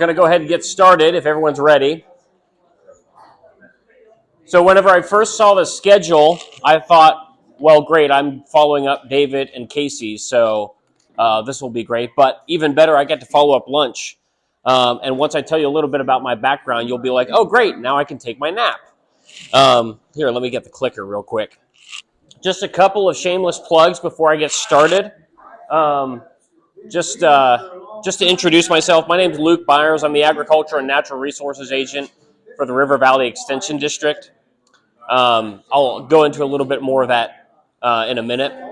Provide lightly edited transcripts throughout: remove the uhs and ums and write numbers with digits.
We're going to go ahead and get started if everyone's ready. So whenever I first saw the schedule, I thought, well, great, I'm following up David and Casey, so this will be great. But even better, I get to follow up lunch. And once I tell you a little bit about my background, you'll be like, oh, great, now I can take my nap. Here, let me get the clicker real quick. Just a couple of shameless plugs before I get started. Just to introduce myself, my name is Luke Byers. I'm the Agriculture and Natural Resources Agent for the River Valley Extension District. I'll go into a little bit more of that in a minute. No,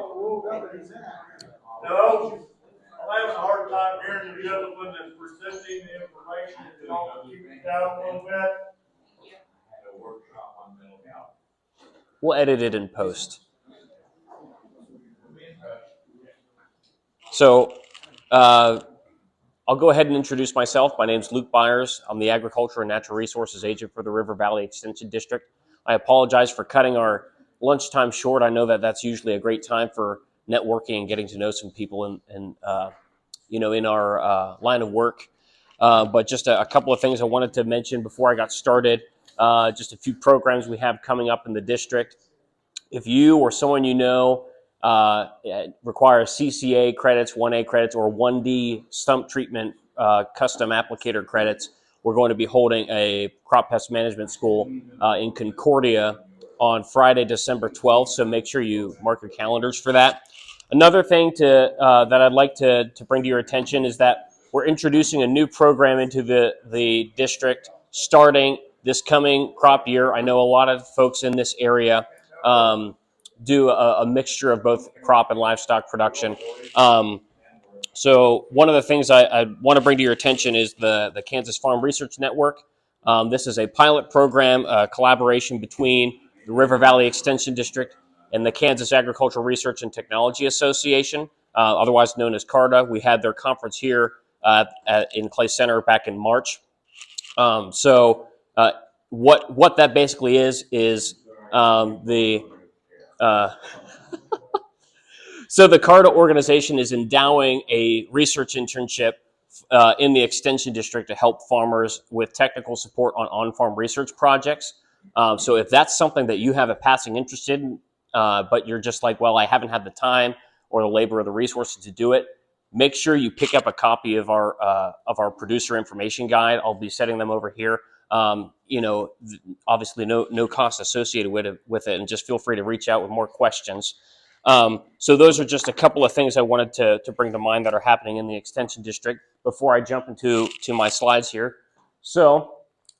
I'm having a hard time hearing you. The other one that's presenting the information. If y'all can keep it down a little bit. We'll edit it in post. So I'll go ahead and introduce myself. My name is Luke Byers. I'm the Agriculture and Natural Resources Agent for the River Valley Extension District. I apologize for cutting our lunchtime short. I know that that's usually a great time for networking and getting to know some people in our line of work. But just a couple of things I wanted to mention before I got started. Just a few programs we have coming up in the district. If you or someone you know requires CCA credits, 1A credits, or 1D stump treatment custom applicator credits, we're going to be holding a crop pest management school in Concordia on Friday, December 12th. So make sure you mark your calendars for that. Another thing that I'd like to bring to your attention is that we're introducing a new program into the district starting this coming crop year. I know a lot of folks in this area do a mixture of both crop and livestock production. So one of the things I want to bring to your attention is the Kansas Farm Research Network. This is a pilot program, collaboration between the River Valley Extension District and the Kansas Agricultural Research and Technology Association, otherwise known as CARTA. We had their conference here in Clay Center back in March. So what that basically is so the CARTA organization is endowing a research internship in the Extension District to help farmers with technical support on on-farm research projects. So if that's something that you have a passing interest in, but you're just like, well, I haven't had the time or the labor or the resources to do it, make sure you pick up a copy of our producer information guide. I'll be setting them over here. Obviously no cost associated with it, and just feel free to reach out with more questions. So those are just a couple of things I wanted to bring to mind that are happening in the Extension District before I jump into my slides here. So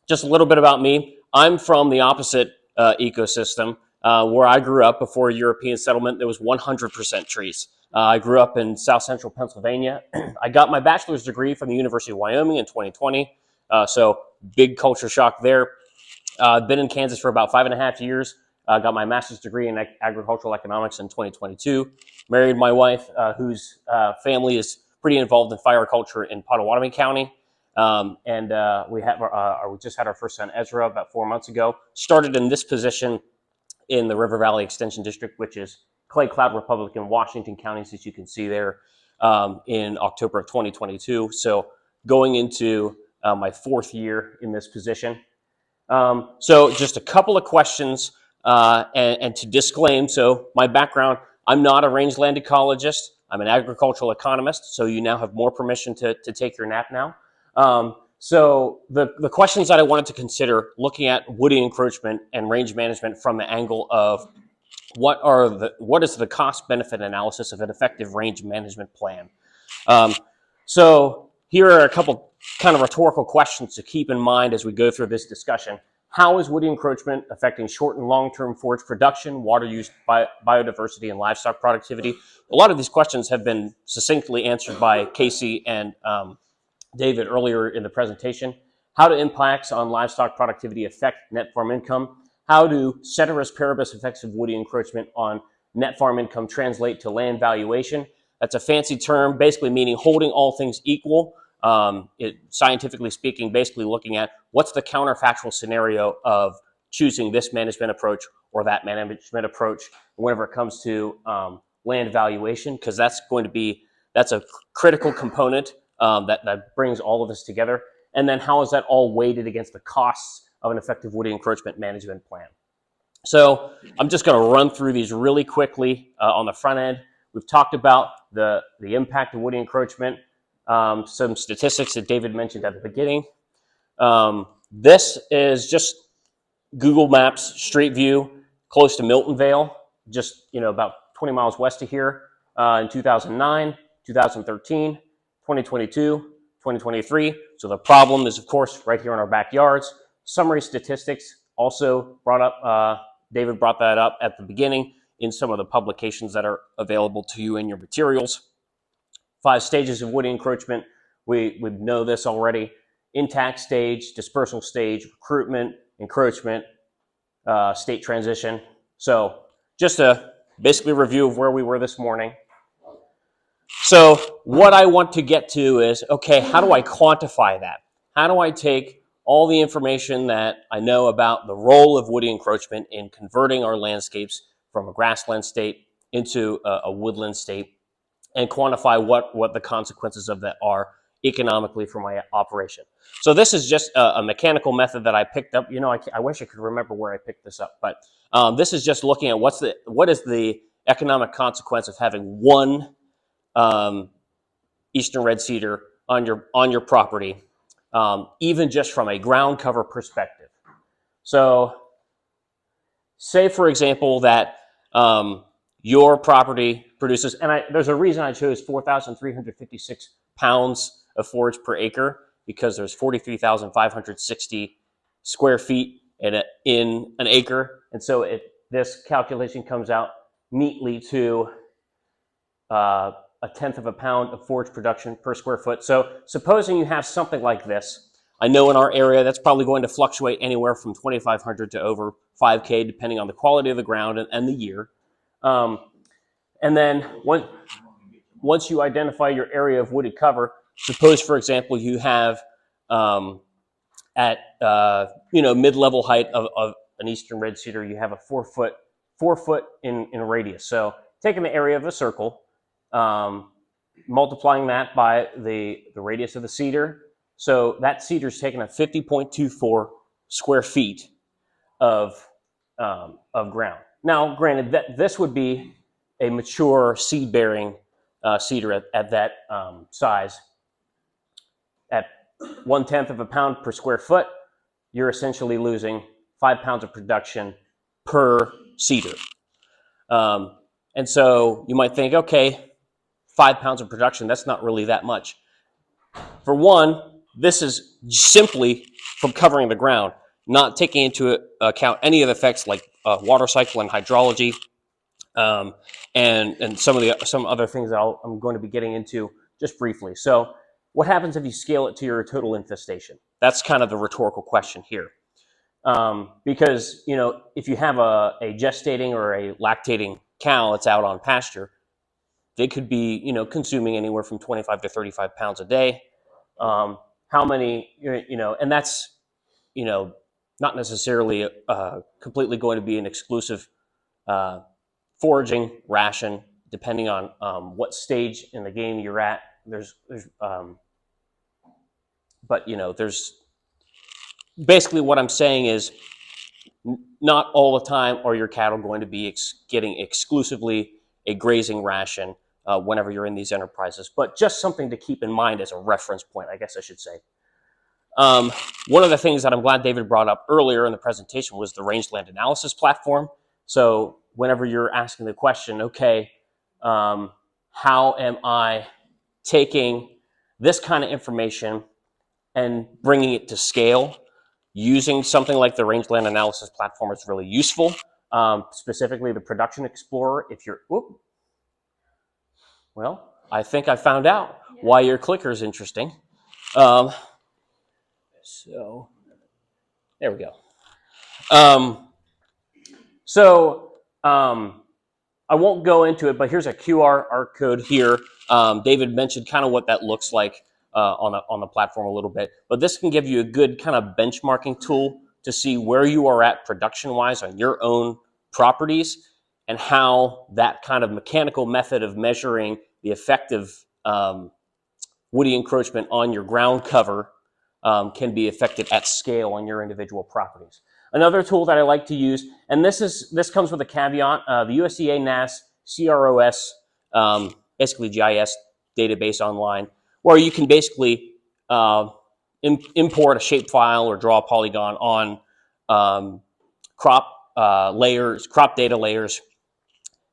just a little bit about me. I'm from the opposite ecosystem where I grew up before European settlement. There was 100% trees. I grew up in South Central Pennsylvania. I got my bachelor's degree from the University of Wyoming in 2020. So big culture shock there. I've been in Kansas for about 5.5 years. Got my master's degree in agricultural economics in 2022. Married my wife, whose family is pretty involved in fire culture in Pottawatomie County. We just had our first son, Ezra, about 4 months ago. Started in this position in the River Valley Extension District, which is Clay Cloud Republic in Washington counties, as you can see there, in October of 2022. So going into my 4th year in this position. So just a couple of questions and to disclaim, so my background, I'm not a rangeland ecologist. I'm an agricultural economist, so you now have more permission to take your nap now. So the questions that I wanted to consider looking at woody encroachment and range management from the angle of what is the cost-benefit analysis of an effective range management plan? So here are a couple kind of rhetorical questions to keep in mind as we go through this discussion. How is woody encroachment affecting short and long-term forage production, water use, biodiversity, and livestock productivity? A lot of these questions have been succinctly answered by Casey and David earlier in the presentation. How do impacts on livestock productivity affect net farm income? How do ceteris paribus effects of woody encroachment on net farm income translate to land valuation? That's a fancy term, basically meaning holding all things equal. Scientifically speaking, basically looking at what's the counterfactual scenario of choosing this management approach or that management approach whenever it comes to land valuation, because that's a critical component that brings all of this together. and then how is that all weighted against the costs of an effective woody encroachment management plan. So I'm just going to run through these really quickly on the front end. We've talked about the impact of woody encroachment, some statistics that David mentioned at the beginning. This is just Google Maps Street View, close to Milton Vale, just about 20 miles west of here, in 2009, 2013, 2022, 2023. So the problem is, of course, right here in our backyards. Summary statistics also brought up. David brought that up at the beginning in some of the publications that are available to you in your materials. 5 stages of woody encroachment. We know this already. Intact stage, dispersal stage, recruitment, encroachment, state transition. So just a basically review of where we were this morning. So what I want to get to is, okay, how do I quantify that? How do I take all the information that I know about the role of woody encroachment in converting our landscapes from a grassland state into a woodland state, and quantify what the consequences of that are economically for my operation? So this is just a mechanical method that I picked up. I wish I could remember where I picked this up, but this is just looking at what is the economic consequence of having one eastern red cedar on your property, even just from a ground cover perspective. So say, for example, that your property produces, and there's a reason I chose 4,356 pounds of forage per acre, because there's 43,560 square feet in an acre. And so this calculation comes out neatly to a 1/10 of a pound of forage production per square foot. So supposing you have something like this, I know in our area that's probably going to fluctuate anywhere from 2,500 to over 5K, depending on the quality of the ground and the year. And then once you identify your area of wooded cover, suppose, for example, you have at mid-level height of an eastern red cedar, you have a 4 foot in radius. So taking the area of a circle, multiplying that by the radius of the cedar, so that cedar is taking up 50.24 square feet of ground. Now, granted, that this would be a mature seed-bearing cedar at that size. At 1/10 of a pound per square foot, you're essentially losing 5 pounds of production per cedar. And so you might think, okay, 5 pounds of production, that's not really that much. For one, this is simply from covering the ground, not taking into account any of the effects like water cycle and hydrology, and some other things that I'm going to be getting into just briefly. So what happens if you scale it to your total infestation? That's kind of the rhetorical question here. Because if you have a gestating or a lactating cow that's out on pasture, they could be consuming anywhere from 25 to 35 pounds a day. How many, and that's not necessarily completely going to be an exclusive foraging ration, depending on what stage in the game you're at. There's basically what I'm saying is not all the time are your cattle going to be getting exclusively a grazing ration whenever you're in these enterprises, but just something to keep in mind as a reference point, I guess I should say. One of the things that I'm glad David brought up earlier in the presentation was the rangeland analysis platform. So whenever you're asking the question, okay, how am I taking this kind of information and bringing it to scale, using something like the rangeland analysis platform is really useful. Specifically the Production Explorer. If you're, well, I think I found out why your clicker is interesting. So there we go. I won't go into it, but here's a QR code here. David mentioned kind of what that looks like on the platform a little bit, but this can give you a good kind of benchmarking tool to see where you are at production-wise on your own properties, and how that kind of mechanical method of measuring the effective woody encroachment on your ground cover can be affected at scale on your individual properties. Another tool that I like to use, and this comes with a caveat, the USDA NAS CROS, basically GIS database online, where you can basically import a shapefile or draw a polygon on crop data layers.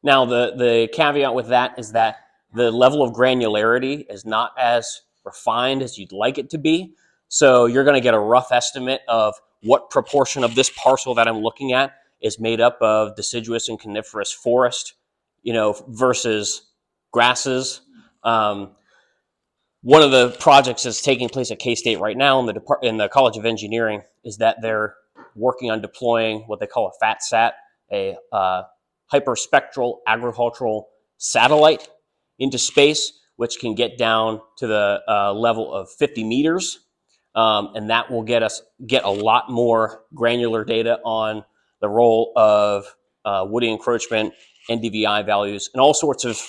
Now, the caveat with that is that the level of granularity is not as refined as you'd like it to be. So you're going to get a rough estimate of what proportion of this parcel that I'm looking at is made up of deciduous and coniferous forest, versus grasses. One of the projects that's taking place at K-State right now in the College of Engineering is that they're working on deploying what they call a FATSat, a hyperspectral agricultural satellite into space, which can get down to the level of 50 meters. And that will get a lot more granular data on the role of woody encroachment, NDVI values, and all sorts of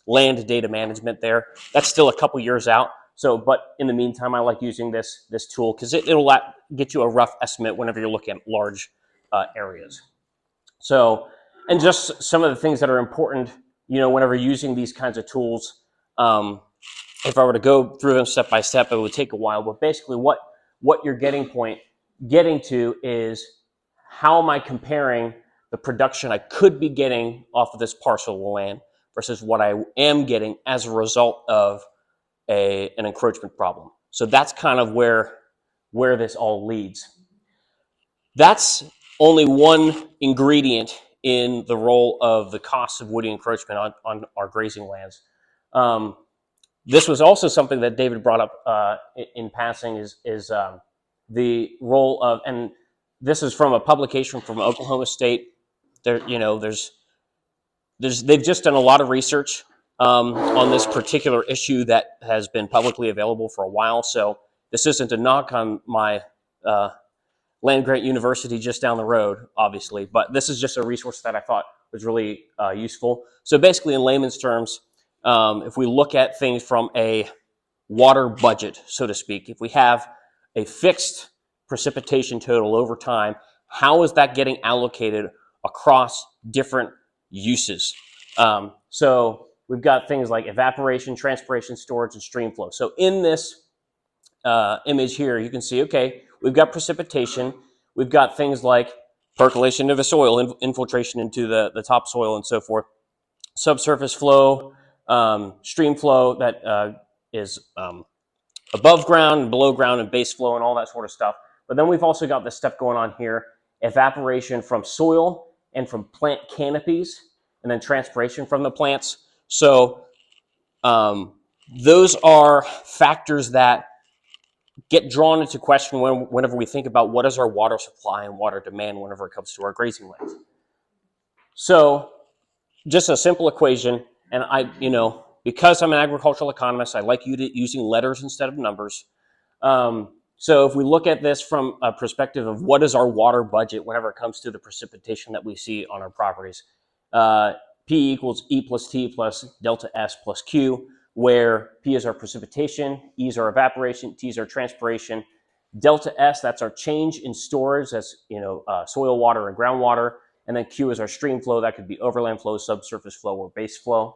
land data management there. That's still a couple years out. So, but in the meantime, I like using this tool because it'll get you a rough estimate whenever you're looking at large areas. So, and just some of the things that are important, whenever using these kinds of tools. If I were to go through them step by step, it would take a while. But basically, what you're getting to is how am I comparing the production I could be getting off of this parcel of land versus what I am getting as a result of an encroachment problem. So that's kind of where this all leads. That's only one ingredient in the role of the cost of woody encroachment on our grazing lands. This was also something that David brought up in passing is the role of, and this is from a publication from Oklahoma State. They've just done a lot of research on this particular issue that has been publicly available for a while. So this isn't a knock on my land grant university just down the road, obviously, but this is just a resource that I thought was really useful. So basically, in layman's terms, if we look at things from a water budget, so to speak, if we have a fixed precipitation total over time, how is that getting allocated across different uses? So we've got things like evaporation, transpiration, storage, and stream flow. So in this image here, you can see, okay, we've got precipitation. We've got things like percolation of the soil, infiltration into the topsoil and so forth. Subsurface flow, stream flow that is above ground and below ground and base flow and all that sort of stuff. But then we've also got this stuff going on here, evaporation from soil and from plant canopies, and then transpiration from the plants. So those are factors that get drawn into question whenever we think about what is our water supply and water demand whenever it comes to our grazing lands. So just a simple equation, and because I'm an agricultural economist, I like using letters instead of numbers. So if we look at this from a perspective of what is our water budget whenever it comes to the precipitation that we see on our properties, P equals E plus T plus delta S plus Q, where P is our precipitation, E is our evaporation, T is our transpiration. Delta S, that's our change in storage, that's soil water and groundwater, and then Q is our stream flow. That could be overland flow, subsurface flow, or base flow.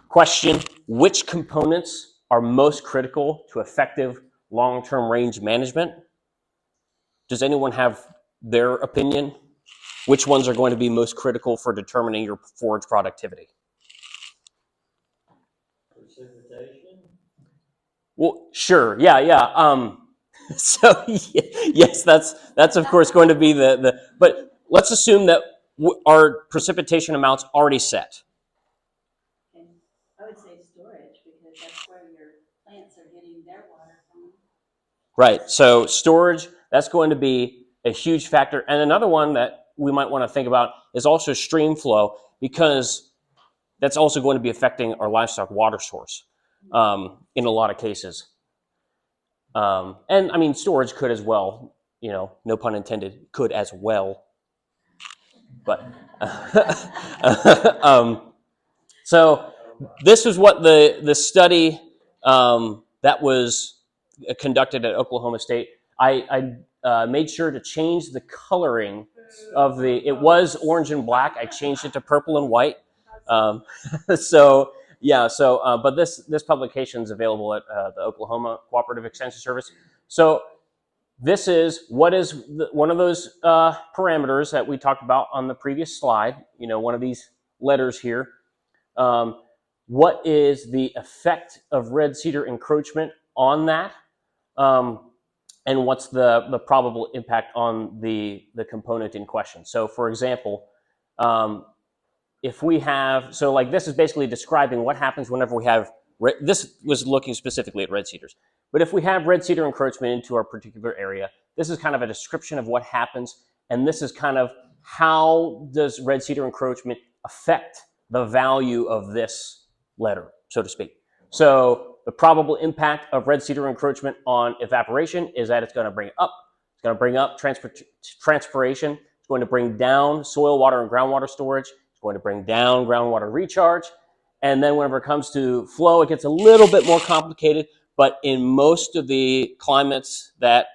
Question, which components are most critical to effective long-term range management? Does anyone have their opinion? Which ones are going to be most critical for determining your forage productivity? Precipitation? Well, sure, yeah. So yes, that's of course going to be but let's assume that our precipitation amounts already set. Okay. I would say storage because that's where your plants are getting their water from. Right, so storage, that's going to be a huge factor. And another one that we might want to think about is also stream flow, because that's also going to be affecting our livestock water source in a lot of cases. And I mean, storage could as well, no pun intended, could as well. But so this is what the study that was conducted at Oklahoma State, I made sure to change the coloring of it was orange and black. I changed it to purple and white. So yeah, but this publication is available at the Oklahoma Cooperative Extension Service. So this is what is one of those parameters that we talked about on the previous slide. One of these letters here. What is the effect of red cedar encroachment on that? And what's the probable impact on the component in question? So, for example, if we have, so like this is basically describing what happens whenever we have, this was looking specifically at red cedars, but if we have red cedar encroachment into our particular area, this is kind of a description of what happens, and this is kind of how does red cedar encroachment affect the value of this letter, so to speak. So the probable impact of red cedar encroachment on evaporation is that it's going to bring it up. It's going to bring up transpiration. It's going to bring down soil, water, and groundwater storage. It's going to bring down groundwater recharge. And then whenever it comes to flow, it gets a little bit more complicated. But in most of the climates that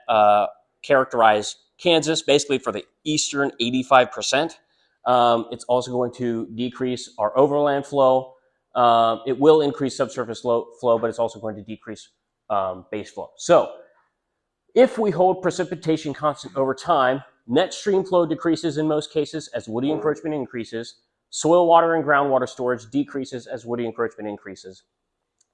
characterize Kansas, basically for the eastern 85%, it's also going to decrease our overland flow. It will increase subsurface flow, but it's also going to decrease base flow. So if we hold precipitation constant over time, net stream flow decreases in most cases as woody encroachment increases. Soil, water, and groundwater storage decreases as woody encroachment increases.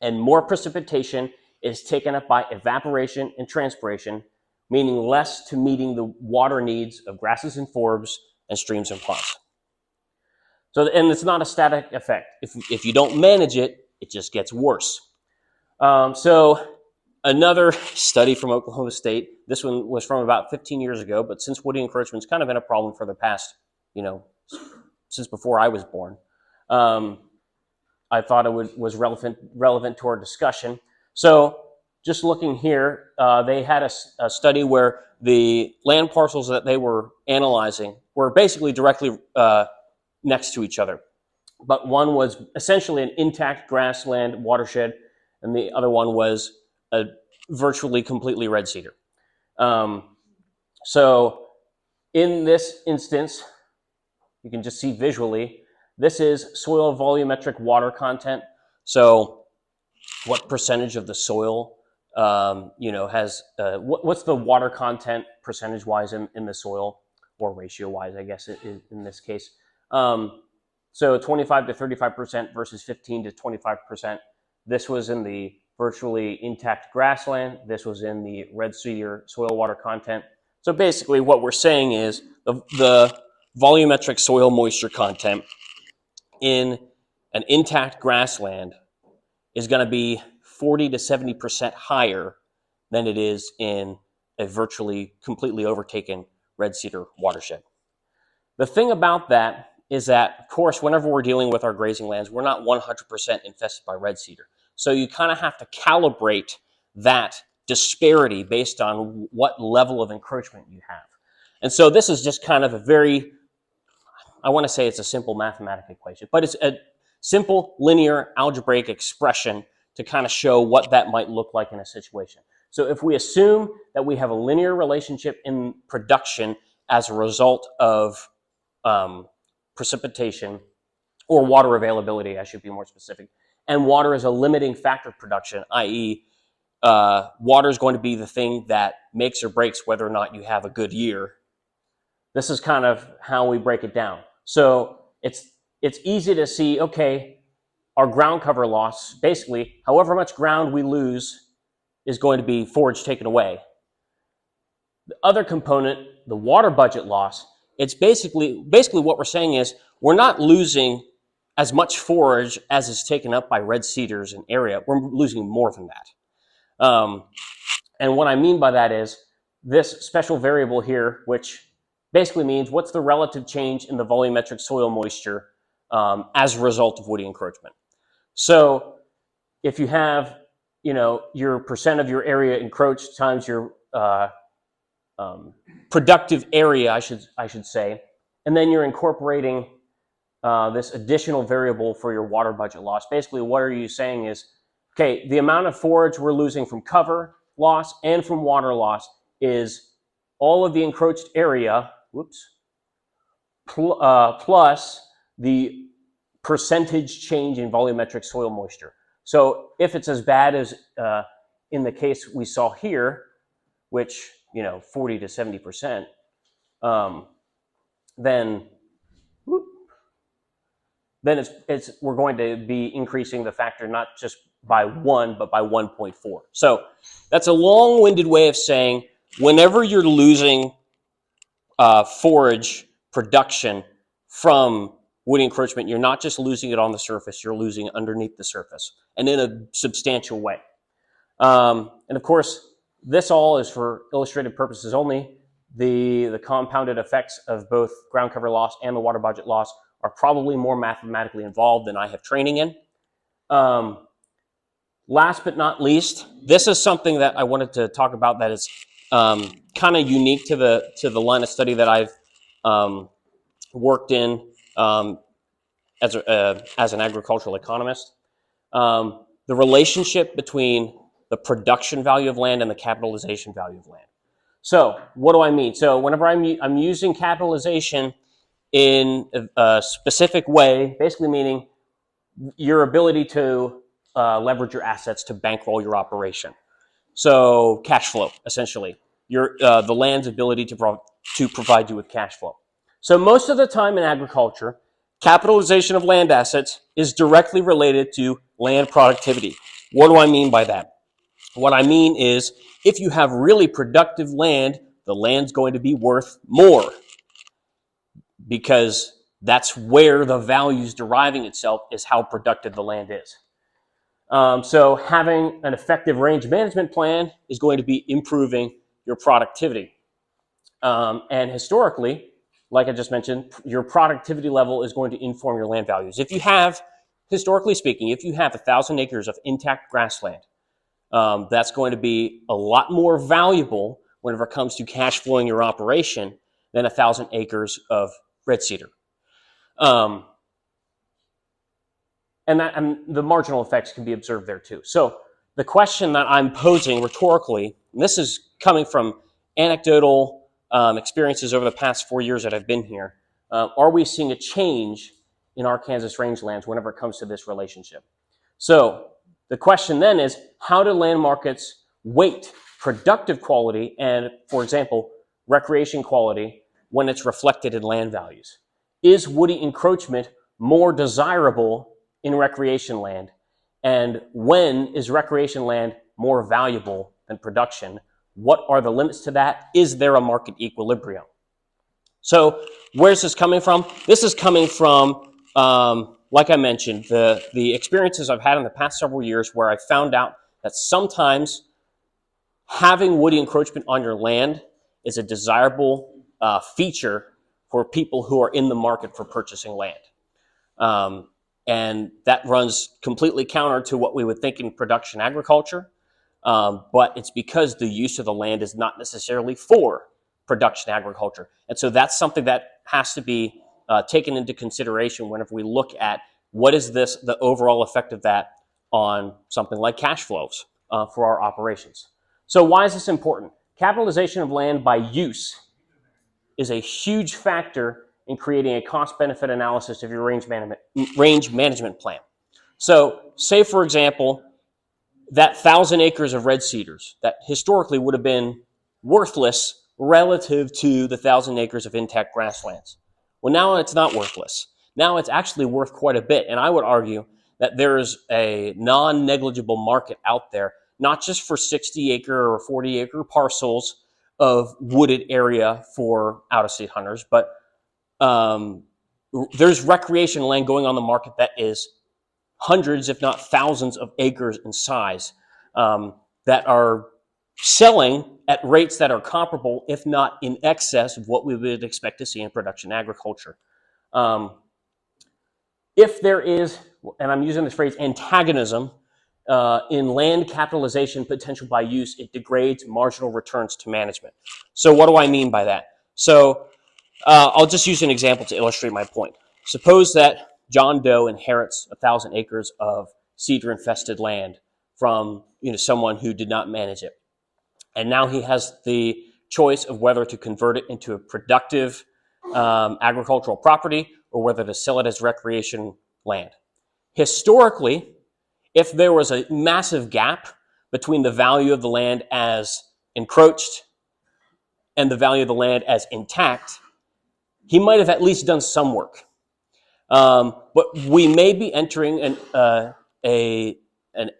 And more precipitation is taken up by evaporation and transpiration, meaning less to meeting the water needs of grasses and forbs and streams and ponds. So, and it's not a static effect. If you don't manage it, it just gets worse. So another study from Oklahoma State, this one was from about 15 years ago, but since woody encroachment's kind of been a problem for the past, since before I was born, I thought it was relevant to our discussion. So just looking here, they had a study where the land parcels that they were analyzing were basically directly next to each other. But one was essentially an intact grassland watershed, and the other one was a virtually completely red cedar. So in this instance, you can just see visually, this is soil volumetric water content. So what percentage of the soil, has, what's the water content percentage-wise in the soil, or ratio-wise, I guess, in this case. So 25 to 35% versus 15 to 25%. This was in the virtually intact grassland. This was in the red cedar soil water content. So basically what we're saying is the volumetric soil moisture content in an intact grassland is going to be 40 to 70% higher than it is in a virtually completely overtaken red cedar watershed. The thing about that is that, of course, whenever we're dealing with our grazing lands, we're not 100% infested by red cedar. So you kind of have to calibrate that disparity based on what level of encroachment you have. And so this is just kind of a very, I want to say it's a simple mathematical equation, but it's a simple linear algebraic expression to kind of show what that might look like in a situation. So if we assume that we have a linear relationship in production as a result of precipitation, or water availability, I should be more specific, and water is a limiting factor of production, i.e., water is going to be the thing that makes or breaks whether or not you have a good year. This is kind of how we break it down. So it's easy to see, okay, our ground cover loss, basically, however much ground we lose is going to be forage taken away. The other component, the water budget loss, it's basically what we're saying is we're not losing as much forage as is taken up by red cedars in area. We're losing more than that. And what I mean by that is this special variable here, which basically means what's the relative change in the volumetric soil moisture as a result of woody encroachment. So if you have, your percent of your area encroached times your productive area, I should say, and then you're incorporating this additional variable for your water budget loss. Basically, what are you saying is, okay, the amount of forage we're losing from cover loss and from water loss is all of the encroached area, plus the percentage change in volumetric soil moisture. So if it's as bad as in the case we saw here, which 40 to 70%, then we're going to be increasing the factor not just by 1 but by 1.4. So that's a long-winded way of saying whenever you're losing forage production from wood encroachment, you're not just losing it on the surface, you're losing it underneath the surface and in a substantial way. And of course, this all is for illustrative purposes only. The compounded effects of both ground cover loss and the water budget loss are probably more mathematically involved than I have training in. Last but not least, this is something that I wanted to talk about that is kind of unique to the line of study that I've worked in as an agricultural economist. The relationship between the production value of land and the capitalization value of land. So what do I mean? So whenever I'm using capitalization in a specific way, basically meaning your ability to leverage your assets to bankroll your operation. So cash flow, essentially, the land's ability to provide you with cash flow. So most of the time in agriculture, capitalization of land assets is directly related to land productivity. What do I mean by that? What I mean is if you have really productive land, the land's going to be worth more because that's where the value is deriving itself, is how productive the land is. So having an effective range management plan is going to be improving your productivity. And historically, like I just mentioned, your productivity level is going to inform your land values. If you have, historically speaking, if you have 1,000 acres of intact grassland, that's going to be a lot more valuable whenever it comes to cash flowing your operation than 1,000 acres of red cedar. And the marginal effects can be observed there too. So the question that I'm posing rhetorically, and this is coming from anecdotal experiences over the past 4 years that I've been here, are we seeing a change in our Kansas rangelands whenever it comes to this relationship? So the question then is, how do land markets weight productive quality and, for example, recreation quality when it's reflected in land values? Is woody encroachment more desirable in recreation land? And when is recreation land more valuable than production? What are the limits to that? Is there a market equilibrium? So where's this coming from? This is coming from, like I mentioned, the experiences I've had in the past several years where I found out that sometimes having woody encroachment on your land is a desirable feature for people who are in the market for purchasing land. And that runs completely counter to what we would think in production agriculture, but it's because the use of the land is not necessarily for production agriculture. And so that's something that has to be taken into consideration whenever we look at what is the overall effect of that on something like cash flows for our operations. So why is this important? Capitalization of land by use is a huge factor in creating a cost-benefit analysis of your range management plan. So say, for example, that 1,000 acres of red cedars that historically would have been worthless relative to the 1,000 acres of intact grasslands. Well, now it's not worthless. Now it's actually worth quite a bit. And I would argue that there is a non-negligible market out there, not just for 60-acre or 40-acre parcels of wooded area for out-of-state hunters, but there's recreation land going on the market that is hundreds, if not thousands of acres in size that are selling at rates that are comparable, if not in excess of what we would expect to see in production agriculture. If there is, and I'm using this phrase, antagonism in land capitalization potential by use, it degrades marginal returns to management. So what do I mean by that? So I'll just use an example to illustrate my point. Suppose that John Doe inherits 1,000 acres of cedar-infested land from someone who did not manage it. And now he has the choice of whether to convert it into a productive agricultural property or whether to sell it as recreation land. Historically, if there was a massive gap between the value of the land as encroached and the value of the land as intact, he might have at least done some work. But we may be entering an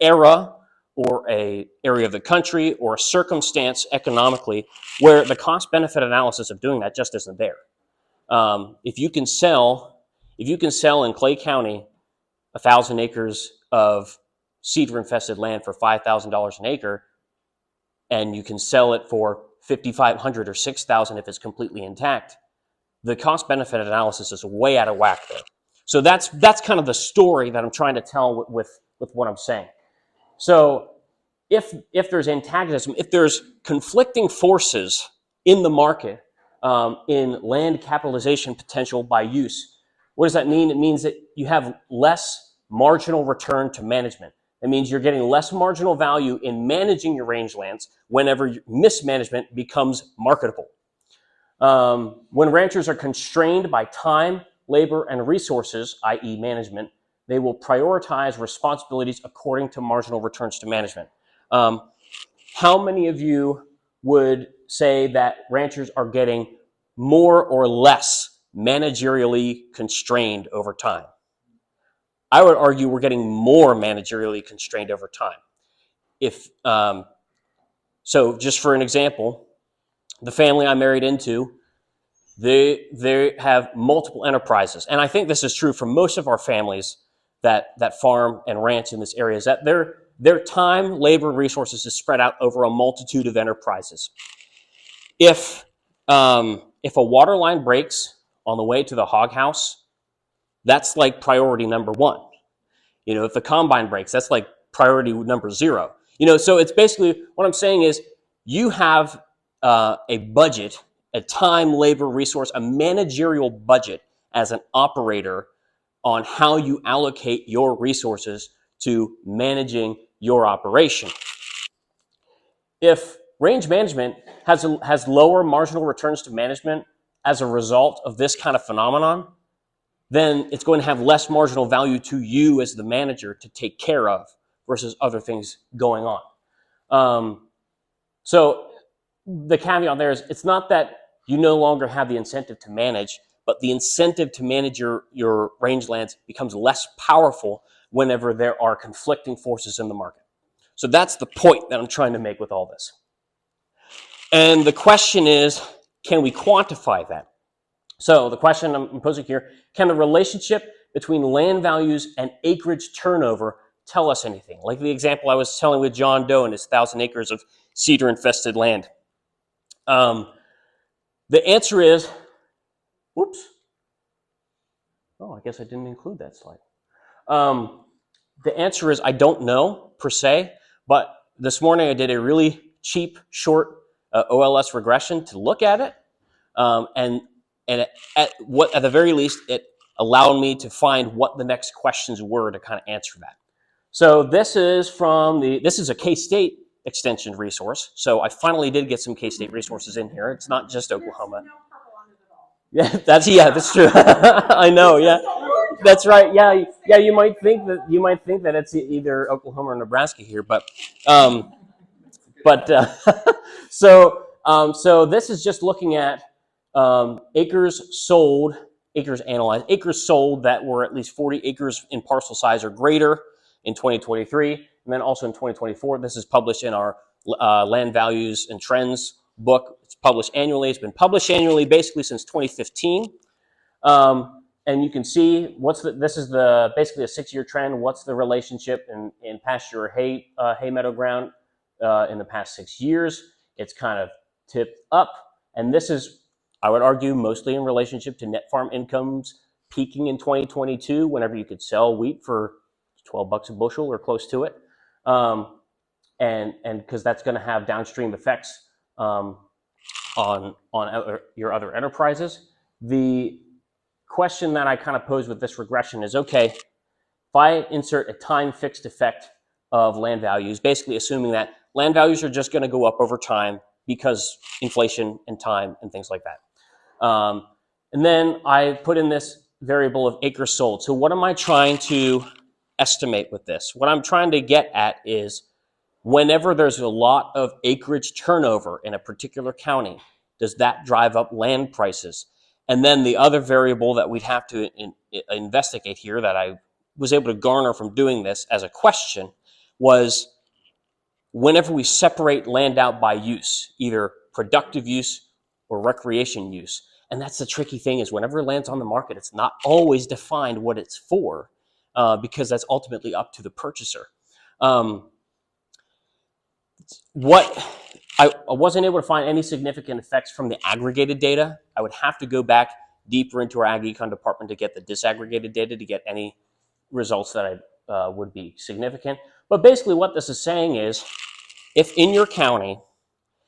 era or a area of the country or a circumstance economically where the cost-benefit analysis of doing that just isn't there. If you can sell in Clay County 1,000 acres of cedar-infested land for $5,000 an acre, and you can sell it for $5,500 or $6,000 if it's completely intact, the cost-benefit analysis is way out of whack there. So that's kind of the story that I'm trying to tell with what I'm saying. So if there's antagonism, if there's conflicting forces in the market, in land capitalization potential by use, what does that mean? It means that you have less marginal return to management. It means you're getting less marginal value in managing your rangelands whenever mismanagement becomes marketable. When ranchers are constrained by time, labor, and resources, i.e. management, they will prioritize responsibilities according to marginal returns to management. How many of you would say that ranchers are getting more or less managerially constrained over time? I would argue we're getting more managerially constrained over time. So just for an example, the family I married into, they have multiple enterprises. And I think this is true for most of our families that farm and ranch in this area, is that their time, labor, and resources is spread out over a multitude of enterprises. If a water line breaks on the way to the hog house, that's like priority number one. If the combine breaks, that's like priority number 0. So it's basically, what I'm saying is, you have a budget, a time, labor, resource, a managerial budget as an operator on how you allocate your resources to managing your operation. If range management has lower marginal returns to management as a result of this kind of phenomenon, then it's going to have less marginal value to you as the manager to take care of versus other things going on. So the caveat there is, it's not that you no longer have the incentive to manage, but the incentive to manage your rangelands becomes less powerful whenever there are conflicting forces in the market. So that's the point that I'm trying to make with all this. And the question is, can we quantify that? So the question I'm posing here, can the relationship between land values and acreage turnover tell us anything? Like the example I was telling with John Doe and his 1,000 acres of cedar-infested land. The answer is, whoops. Oh, I guess I didn't include that slide. The answer is, I don't know per se, but this morning I did a really cheap, short OLS regression to look at it. And at the very least, it allowed me to find what the next questions were to kind of answer that. So this is a K-State extension resource. So I finally did get some K-State resources in here. It's not just Oklahoma. Yeah, that's true. I know. Yeah, that's right. Yeah. You might think that it's either Oklahoma or Nebraska here, but so this is just looking at acres analyzed, acres sold that were at least 40 acres in parcel size or greater in 2023, and then also in 2024. This is published in our Land Values and Trends book. It's published annually. It's been published annually basically since 2015. And you can see this is basically a 6-year trend. What's the relationship in pasture or hay meadow ground in the past 6 years? It's kind of tipped up, and this is, I would argue, mostly in relationship to net farm incomes peaking in 2022, whenever you could sell wheat for $12 a bushel or close to it, and because that's going to have downstream effects on your other enterprises. The question that I kind of pose with this regression is, okay, if I insert a time fixed effect of land values, basically assuming that land values are just going to go up over time because inflation and time and things like that. And then I put in this variable of acres sold. So what am I trying to estimate with this? What I'm trying to get at is whenever there's a lot of acreage turnover in a particular county, does that drive up land prices? And then the other variable that we'd have to investigate here that I was able to garner from doing this as a question was whenever we separate land out by use, either productive use or recreation use. And that's the tricky thing is whenever land's on the market, it's not always defined what it's for because that's ultimately up to the purchaser. What I wasn't able to find any significant effects from the aggregated data. I would have to go back deeper into our Ag Econ department to get the disaggregated data to get any results that I would be significant. But basically what this is saying is if in your county,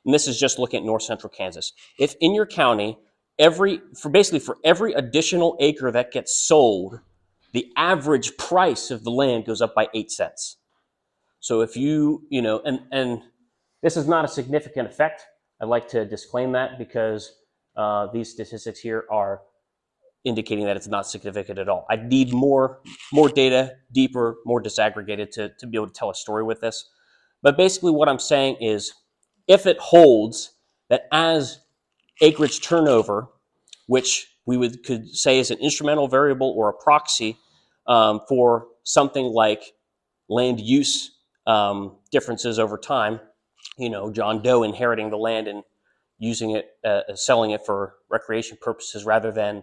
and this is just looking at north central Kansas, if in your county, for every additional acre that gets sold, the average price of the land goes up by 8 cents. So if and this is not a significant effect. I'd like to disclaim that because these statistics here are indicating that it's not significant at all. I need more data, deeper, more disaggregated to be able to tell a story with this. But basically what I'm saying is if it holds that as acreage turnover, which could say is an instrumental variable or a proxy for something like land use differences over time, John Doe inheriting the land and using it, selling it for recreation purposes rather than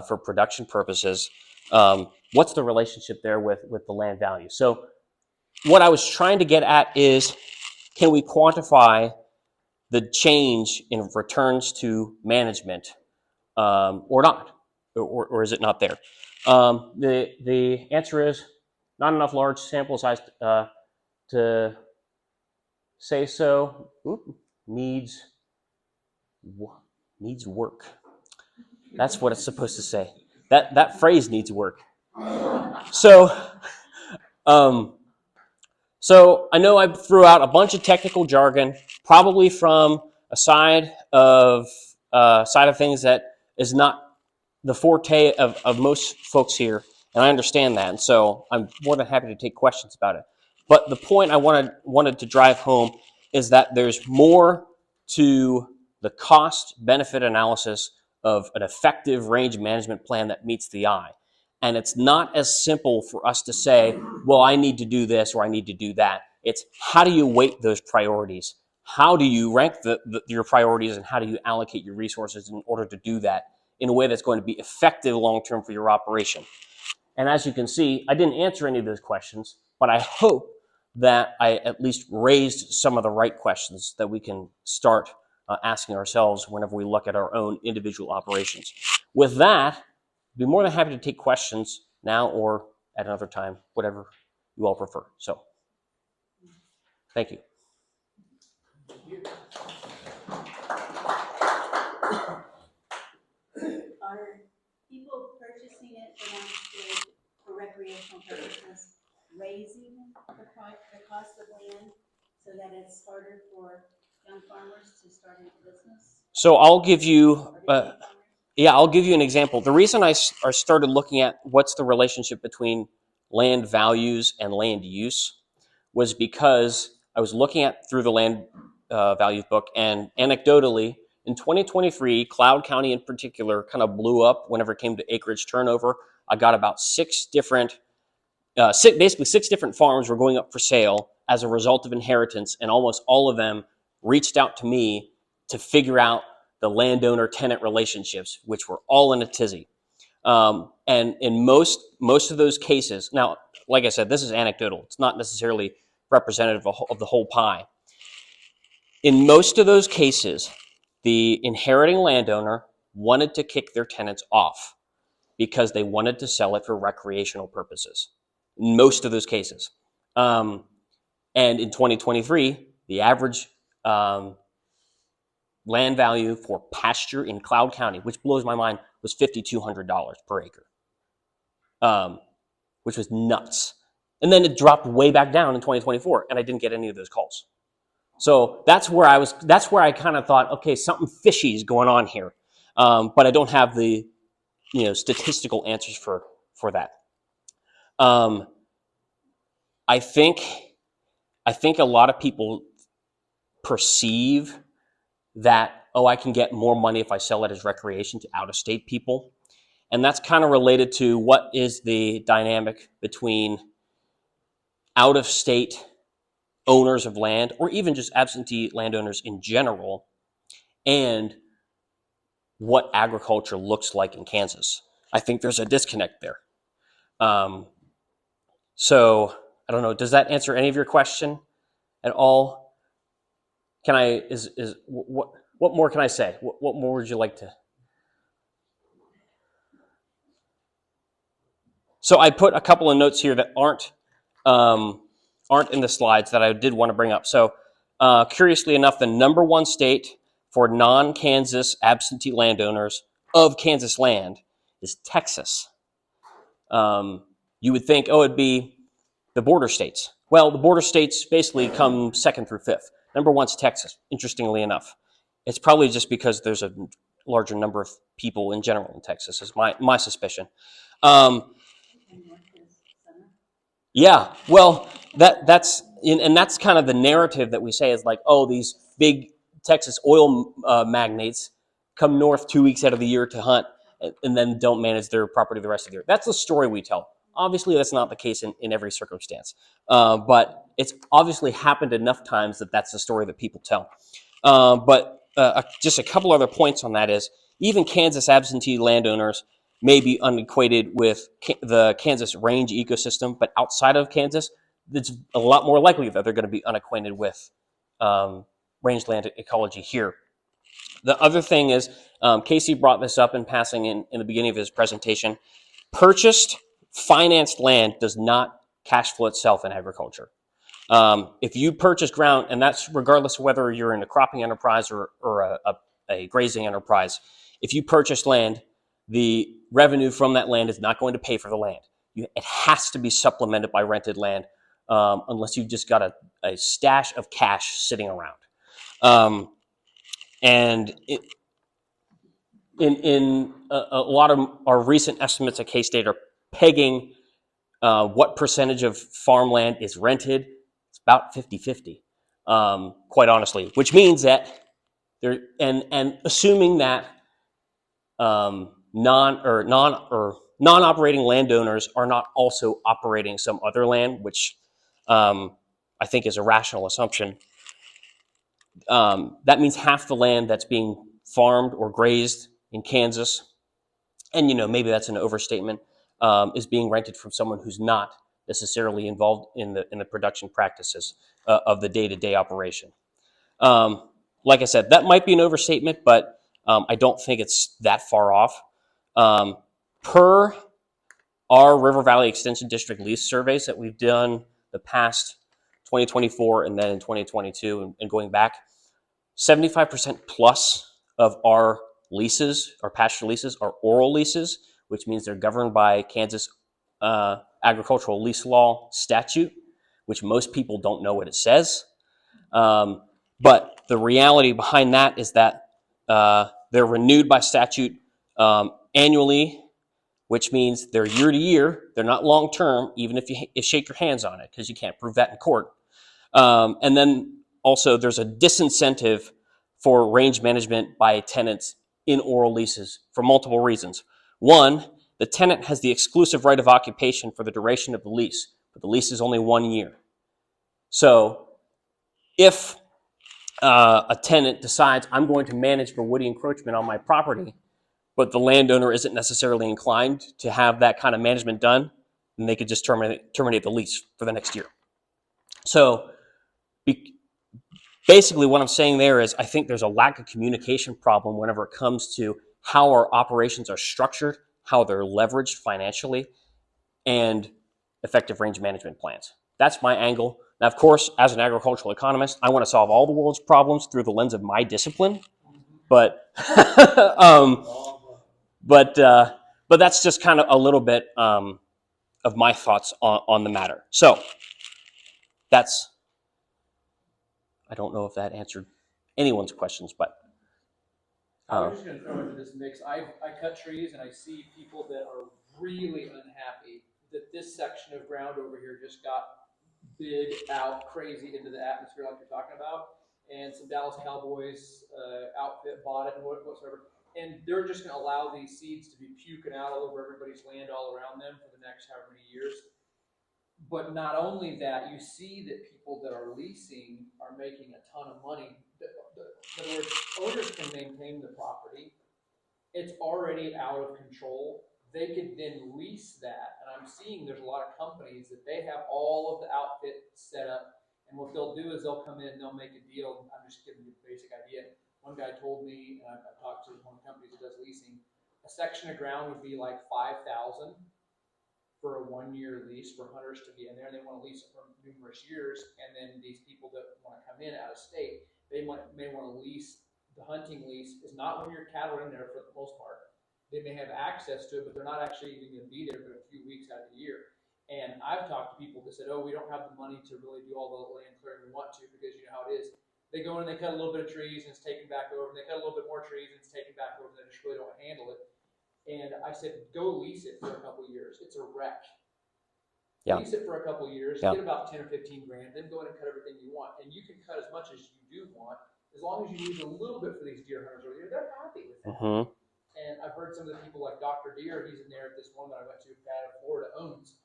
for production purposes. What's the relationship there with the land value? So what I was trying to get at is, can we quantify the change in returns to management or not? Or is it not there? The answer is not enough large sample size to say so. Needs work. That's what it's supposed to say. That phrase needs work. So, so I know I threw out a bunch of technical jargon, probably from a side of things that is not the forte of most folks here, and I understand that, and so I'm more than happy to take questions about it. But the point I wanted to drive home is that there's more to the cost-benefit analysis of an effective range management plan that meets the eye. And it's not as simple for us to say, well, I need to do this or I need to do that. It's how do you weight those priorities? How do you rank your priorities and how do you allocate your resources in order to do that in a way that's going to be effective long-term for your operation? And as you can see, I didn't answer any of those questions, but I hope that I at least raised some of the right questions that we can start asking ourselves whenever we look at our own individual operations. With that, I'd be more than happy to take questions now or at another time, whatever you all prefer. So, thank you. Are people purchasing it for recreational purposes, raising the cost of land so that it's harder for young farmers to start into business? So I'll give you, I'll give you an example. The reason I started looking at what's the relationship between land values and land use was because I was looking at through the land values book, and anecdotally, in 2023, Cloud County in particular kind of blew up whenever it came to acreage turnover. I got about six different farms were going up for sale as a result of inheritance, and almost all of them reached out to me to figure out the landowner-tenant relationships, which were all in a tizzy. And in most of those cases, now, like I said, this is anecdotal. It's not necessarily representative of the whole pie. In most of those cases, the inheriting landowner wanted to kick their tenants off because they wanted to sell it for recreational purposes. In most of those cases. And in 2023, the average land value for pasture in Cloud County, which blows my mind, was $5,200 per acre, which was nuts. And then it dropped way back down in 2024, and I didn't get any of those calls. So that's where I kind of thought, okay, something fishy is going on here. But I don't have the, statistical answers for that. Um, I think a lot of people perceive that, oh, I can get more money if I sell it as recreation to out-of-state people. And that's kind of related to what is the dynamic between out-of-state owners of land, or even just absentee landowners in general, and what agriculture looks like in Kansas. I think there's a disconnect there. So I don't know. Does that answer any of your question at all? Can I what more can I say? What more would you like to? So I put a couple of notes here that aren't in the slides that I did want to bring up. So curiously enough, the number one state for non-Kansas absentee landowners of Kansas land is Texas. You would think, oh, it'd be the border states. Well, the border states basically come second through fifth. Number one's Texas, interestingly enough. It's probably just because there's a larger number of people in general in Texas, is my suspicion. Yeah, well, that's kind of the narrative that we say is like, oh, these big Texas oil magnates come north 2 weeks out of the year to hunt and then don't manage their property the rest of the year. That's the story we tell. Obviously, that's not the case in every circumstance, but it's obviously happened enough times that that's the story that people tell. But just a couple other points on that is, even Kansas absentee landowners may be unacquainted with the Kansas range ecosystem, but outside of Kansas, it's a lot more likely that they're going to be unacquainted with rangeland ecology here. The other thing is, Casey brought this up in passing in the beginning of his presentation. Purchased, financed land does not cash flow itself in agriculture. If you purchase ground, and that's regardless of whether you're in a cropping enterprise or a grazing enterprise, if you purchase land, the revenue from that land is not going to pay for the land. It has to be supplemented by rented land, unless you've just got a stash of cash sitting around. And in a lot of our recent estimates at K-State are pegging what percentage of farmland is rented. It's about 50-50, quite honestly, which means that there, and assuming that non-operating landowners are not also operating some other land, which I think is a rational assumption. That means half the land that's being farmed or grazed in Kansas, and maybe that's an overstatement, is being rented from someone who's not necessarily involved in the production practices of the day-to-day operation. Like I said, that might be an overstatement, but I don't think it's that far off. Per our River Valley Extension District lease surveys that we've done the past 2024 and then in 2022 and going back, 75% plus of our leases, our pasture leases, are oral leases, which means they're governed by Kansas agricultural lease law statute, which most people don't know what it says. But the reality behind that is that they're renewed by statute annually, which means they're year to year. They're not long term, even if you shake your hands on it, because you can't prove that in court. And then also there's a disincentive for range management by tenants in oral leases for multiple reasons. One, the tenant has the exclusive right of occupation for the duration of the lease, but the lease is only 1 year. So if a tenant decides, I'm going to manage for woody encroachment on my property, but the landowner isn't necessarily inclined to have that kind of management done, then they could just terminate the lease for the next year. So basically what I'm saying there is, I think there's a lack of communication problem whenever it comes to how our operations are structured, how they're leveraged financially, and effective range management plans. That's my angle. Now, of course, as an agricultural economist, I want to solve all the world's problems through the lens of my discipline, but but that's just kind of a little bit of my thoughts on the matter. So that's I don't know if that answered anyone's questions, but I was just going to throw into this mix. I cut trees and I see people that are really unhappy that this section of ground over here just got bid out crazy into the atmosphere like you're talking about. And some Dallas Cowboys outfit bought it and whatsoever. And they're just going to allow these seeds to be puking out all over everybody's land all around them for the next however many years. But not only that, you see that people that are leasing are making a ton of money. In other words, owners can maintain the property. It's already out of control. They could then lease that. And I'm seeing there's a lot of companies that they have all of the outfit set up. And what they'll do is they'll come in and they'll make a deal. I'm just giving you a basic idea. One guy told me, and I've talked to one of the companies that does leasing, a section of ground would be like $5,000 for a 1-year lease for hunters to be in there. They want to lease it for numerous years. And then these people that want to come in out of state, they may want to lease. The hunting lease is not when your cattle are in there for the most part. They may have access to it, but they're not actually even going to be there for a few weeks out of the year. And I've talked to people that said, oh, we don't have the money to really do all the land clearing we want to, because you know how it is. They go in and they cut a little bit of trees and it's taken back over. And they cut a little bit more trees and it's taken back over. They just really don't handle it. And I said, go lease it for a couple of years. It's a wreck. Yeah. Lease it for a couple of years, Yeah. get about 10 or 15 grand, then go in and cut everything you want. And you can cut as much as you do want, as long as you use a little bit for these deer hunters over here. They're happy with that. Mm-hmm. And I've heard some of the people like Dr. Deer, he's in there at this one that I went to, out of Florida, owns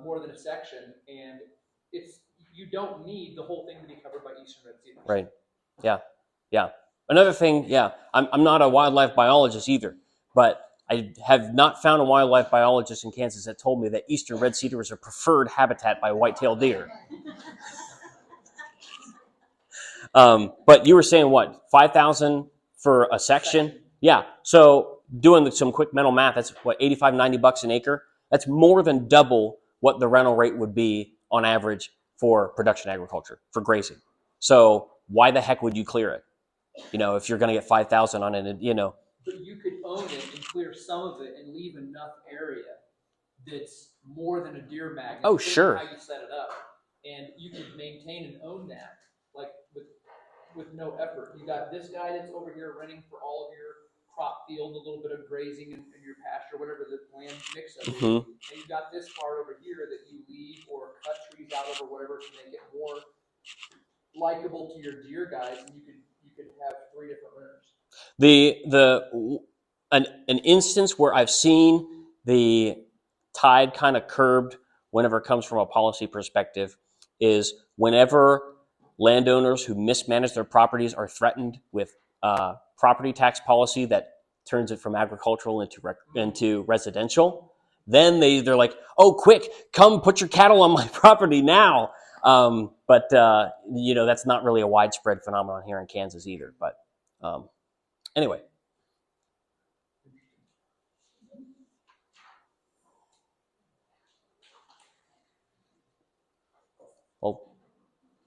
more than a section. And you don't need the whole thing to be covered by eastern red cedars. Right. Yeah. Yeah. Another thing, yeah, I'm not a wildlife biologist either, but I have not found a wildlife biologist in Kansas that told me that eastern red cedar is a preferred habitat by white-tailed deer. But you were saying what, 5,000 for a section? Yeah. So doing some quick mental math, that's what, $85-$90 an acre. That's more than double what the rental rate would be on average for production agriculture, for grazing. So why the heck would you clear it? You know, if you're going to get 5,000 on it, you know. But you could own it and clear some of it and leave enough area that's more than a deer magnet. Oh, sure. How you set it up, and you could maintain and own that, like with no effort. You got this guy that's over here renting for all of your crop field, a little bit of grazing and your pasture, whatever the land mix of it. Mm-hmm. And you got this part over here that you leave or cut trees out of or whatever to make it more likable to your deer guys, and you could have 3 different renters. An instance where I've seen the tide kind of curbed whenever it comes from a policy perspective is whenever landowners who mismanage their properties are threatened with property tax policy that turns it from agricultural into residential. Then they're like, oh, quick, come put your cattle on my property now. But that's not really a widespread phenomenon here in Kansas either. But anyway. Well,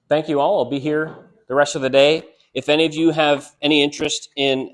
thank you all. I'll be here the rest of the day. If any of you have any interest in